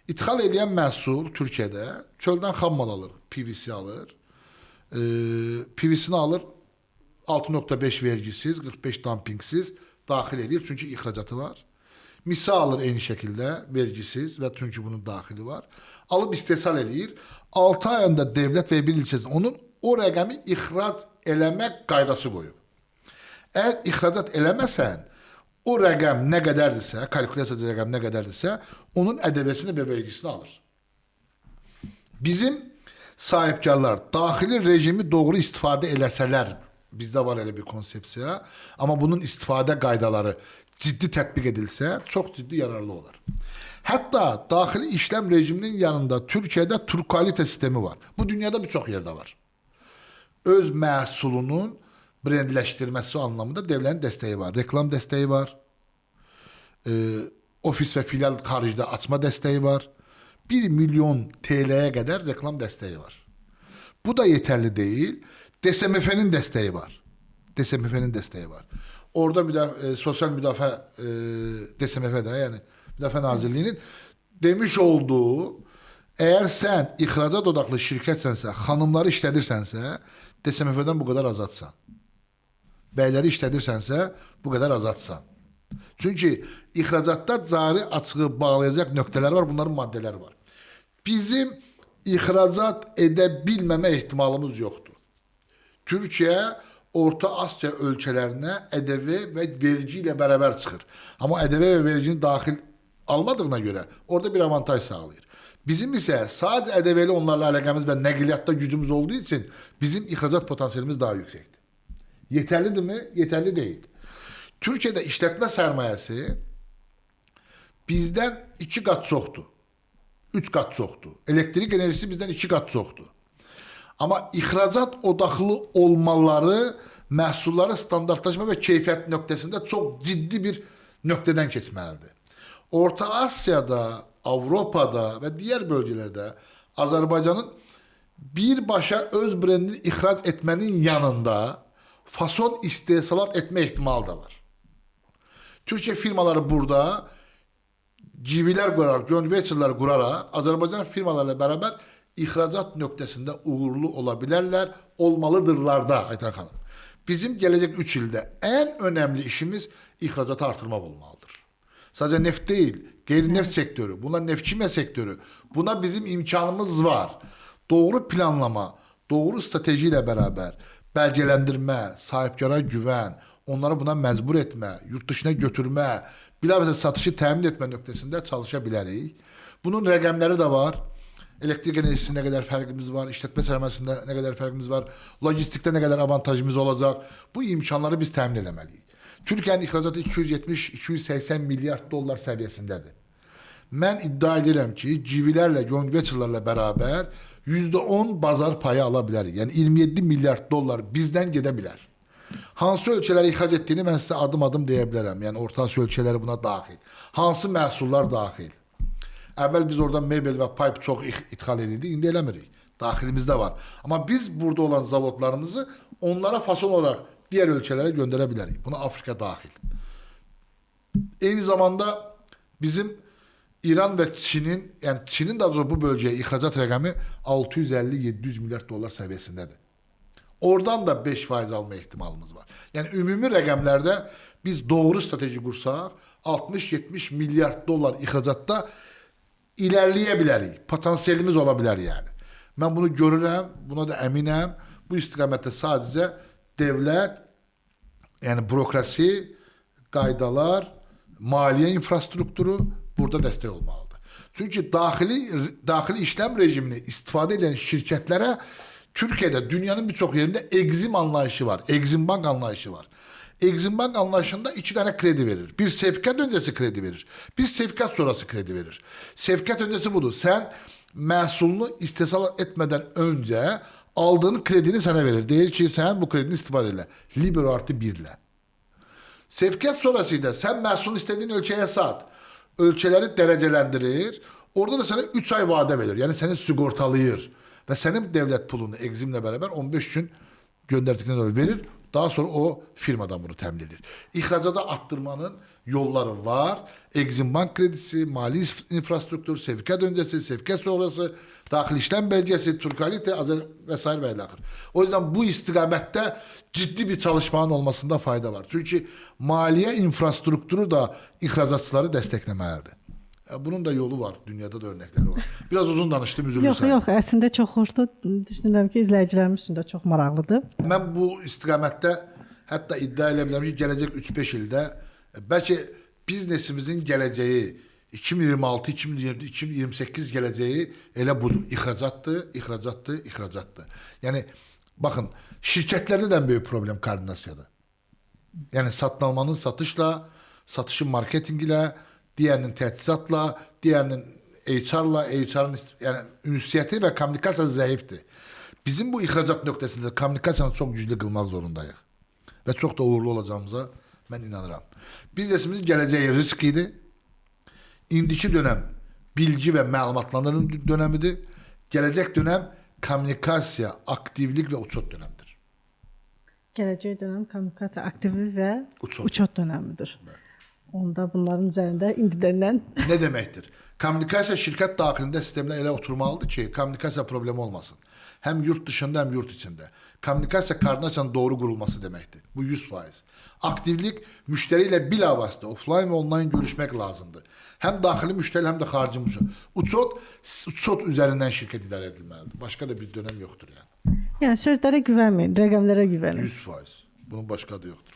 İthal edən məhsul Türkiyədə çöldən xam mal alır, PVC alır. PVC-ni alır 6,5 vergisiz, 45 dumpingsiz daxil edir çünki ixracatı var. Misa alır eyni şəkildə vergisiz və çünki bunun daxili var. Alıb istehsal eləyir. 6 ayında devlət və bir ilçəsində onun o rəqəmi ixrac eləmək qaydası qoyub. Əgər ixracat eləməsən, o rəqəm nə qədərdirsə, kalkulyasiya rəqəm nə qədərdirsə, onun ƏDV-sini və vergisini alır. Bizim sahibkarlar daxili rejimi doğru istifadə eləsələr, bizdə var elə bir konsepsiya, amma bunun istifadə qaydaları ciddi tətbiq edilsə, çox ciddi yararlı olar. Hətta daxili işləm rejiminin yanında Türkiyədə Turkalite sistemi var. Bu dünyada birçok yerdə var. Öz məhsulunun brendləşdirməsi anlamında devlətin dəstəyi var. Reklam dəstəyi var. Ofis və filial xaricdə açma dəstəyi var. 1 milyon TL'yə qədər reklam dəstəyi var. Bu da yetərli deyil. DSMF-nin dəstəyi var. DSMF-nin dəstəyi var. Orada sosial müdafiə DSMF-də, yəni Müdafiə Nazirliyinin demiş olduğu, əgər sən ixracat odaqlı şirkətsənsə, xanımları işlədirsənsə, DSMF-dən bu qədər azadsan. Bəyləri işlədirsənsə, bu qədər azadsan. Çünki ixracatda cari açığı bağlayacaq nöqtələr var, bunların maddələri var. Bizim ixracat edə bilməmə ehtimalımız yoxdur. Türkiyə Orta Asya ölkələrinə ƏDV və vergi ilə bərabər çıxır. Amma ƏDV və vergini daxil almadığına görə orada bir avantaj sağlayır. Bizim isə sadəcə ƏDV ilə onlarla əlaqəmiz və nəqliyyatda gücümüz olduğu üçün bizim ixracat potansiyelimiz daha yüksəkdir. Yetərlidirmi? Yetərli deyil. Türkiyədə işlətmə sərmayəsi bizdən 2 qat çoxdur. 3 qat çoxdur. Elektrik enerjisi bizdən 2 qat çoxdur. Amma ixracat odaqlı olmaları məhsulları standartlaşma və keyfiyyət nöqtəsində çox ciddi bir nöqtədən keçməlidir. Orta Asiyada, Avropada və digər bölgələrdə Azərbaycanın birbaşa öz brendini ixrac etmənin yanında fason istehsalat etmə ehtimalı da var. Türkiyə firmaları burada GV-lər quraraq, joint venture-lar quraraq Azərbaycan firmalarla bərabər ixracat nöqtəsində uğurlu ola bilərlər, olmalıdırlar da Aytan xanım. Bizim gələcək 3 ildə ən önəmli işimiz ixracatı artırmaq olmalıdır. Sadəcə neft deyil, qeyri-neft sektörü, buna neft-kimya sektörü, buna bizim imkanımız var. Doğru planlama, doğru strateji ilə bərabər bəlgələndirmə, sahibkara güvən, onları buna məcbur etmə, yurt dışına götürmə, bilavəzə satışı təmin etmə nöqtəsində çalışa bilərik. Bunun rəqəmləri də var. Elektrik enerjisində nə qədər fərqimiz var, işlətmə sərmayəsində nə qədər fərqimiz var, logistikdə nə qədər avantajımız olacaq. Bu imkanları biz təmin eləməliyik. Türkiyənin ixracatı 270-280 milyard dollar səviyyəsindədir. Mən iddia edirəm ki, GV-lərlə, joint venture-larla bərabər %10 bazar payı ala bilərik. Yəni 27 milyard dollar bizdən gedə bilər. Hansı ölkələri ixrac etdiyini mən sizə adım-adım deyə bilərəm. Yəni Orta Asiya ölkələri buna daxil. Hansı məhsullar daxil? Əvvəl biz oradan mebel və pipe çox ixal edirdik, indi eləmirik. Daxilimizdə var. Amma biz burada olan zavodlarımızı onlara fason olaraq digər ölkələrə göndərə bilərik. Buna Afrika daxil. Eyni zamanda bizim İran və Çinin, yəni Çinin daha doğrusu bu bölgəyə ixracat rəqəmi 650-700 milyard dollar səviyyəsindədir. Oradan da 5% alma ehtimalımız var. Yəni ümumi rəqəmlərdə biz doğru strateji qursaq 60-70 milyard dollar ixracatda ilerləyə bilərik. Potansiyelimiz ola bilər yəni. Mən bunu görürəm, buna da əminəm. Bu istiqamətdə sadəcə devlət, yəni bürokrasi, qaydalar, maliyyə infrastrukturu burada dəstək olmalıdır. Çünki daxili işləm rejimini istifadə edən şirkətlərə Türkiyədə dünyanın birçok yerində Exim anlayışı var. Exim Bank anlayışı var. Exim Bank anlayışında 2 tane kredi verir. Bir sevkiyat öncesi kredi verir. Bir sevkiyat sonrası kredi verir. Sevkiyat öncesi budur. Sen məhsulunu istehsal etmeden önce aldığın kredini sana verir. Deyir ki sen bu kredini istifade elə. Libero artı 1 ile. Sevkiyat sonrasıyla sen məhsulunu istediğin ölkəyə sat. Ölkələri dərəcələndirir. Orada da sana 3 ay vade verir. Yani seni sigortalayır. Ve senin devlet pulunu Exim'le beraber 15 gün gönderdikten sonra verir. Daha sonra o firmadan bunu təmin edir. İhracata arttırmanın yolları var. Exim Bank kredisi, mali infrastruktur, sevkiyat öncesi, sevkiyat sonrası, daxil işlem belgesi, Turkalite, vesaire ve ilaxır. O yüzden bu istiqamette ciddi bir çalışmanın olmasında fayda var. Çünkü maliye infrastrukturu da ihracatçıları desteklemelidir. Bunun da yolu var. Dünyada da örnəkləri var. Biraz uzun danışdım, üzülürsən. Yox, əslində çox xoşdur. Düşünürəm ki, izləyicilərimiz üçün də çox maraqlıdır. Mən bu istiqamətdə hətta iddia edə bilərəm ki, gələcək 3-5 ildə bəlkə biznesimizin gələcəyi 2026, 2027, 2028 gələcəyi elə budur. İxracatdır. Yəni baxın, şirkətlərdə də böyük problem koordinasiyadır. Yəni satın almanın satışla, satışın marketingi ilə, diğerinin təchizatla, diğerinin HR'la, HR'ın yani ünsiyyəti və kommunikasiya zəifdir. Bizim bu ihracat nöqtəsində kommunikasiyanı çox güclü qılmaq zorundayıq. Və çox da uğurlu olacağımıza mən inanıram. Biznesimizin gələcəyi risk idi. İndiki dönəm bilgi və məlumatlandırma dönəmidir. Gələcək dönəm kommunikasiya, aktivlik və uçot dönəmidir. Gələcək dönəm kommunikasiya aktivlik və Uçot. uçot dönəmidir. Onda bunların üzərində indidən Ne deməkdir? Kommunikasiya şirkət daxilində sistemlə elə oturmalıdır ki, kommunikasiya problemi olmasın. Həm yurt dışında, həm yurt içində. Kommunikasiya koordinasiyanın doğru qurulması deməkdir. Bu 100%. Aktivlik müştəri ilə bilavasitə offline və online görüşmək lazımdır. Həm daxili müştəri, həm də xarici müştəri. Uçot üzərindən şirkət idarə edilməlidir. Başqa da bir dönəm yoxdur yəni. yəni sözlərə güvənməyin, rəqəmlərə güvənin. 100%. Bunun başqa da yoxdur.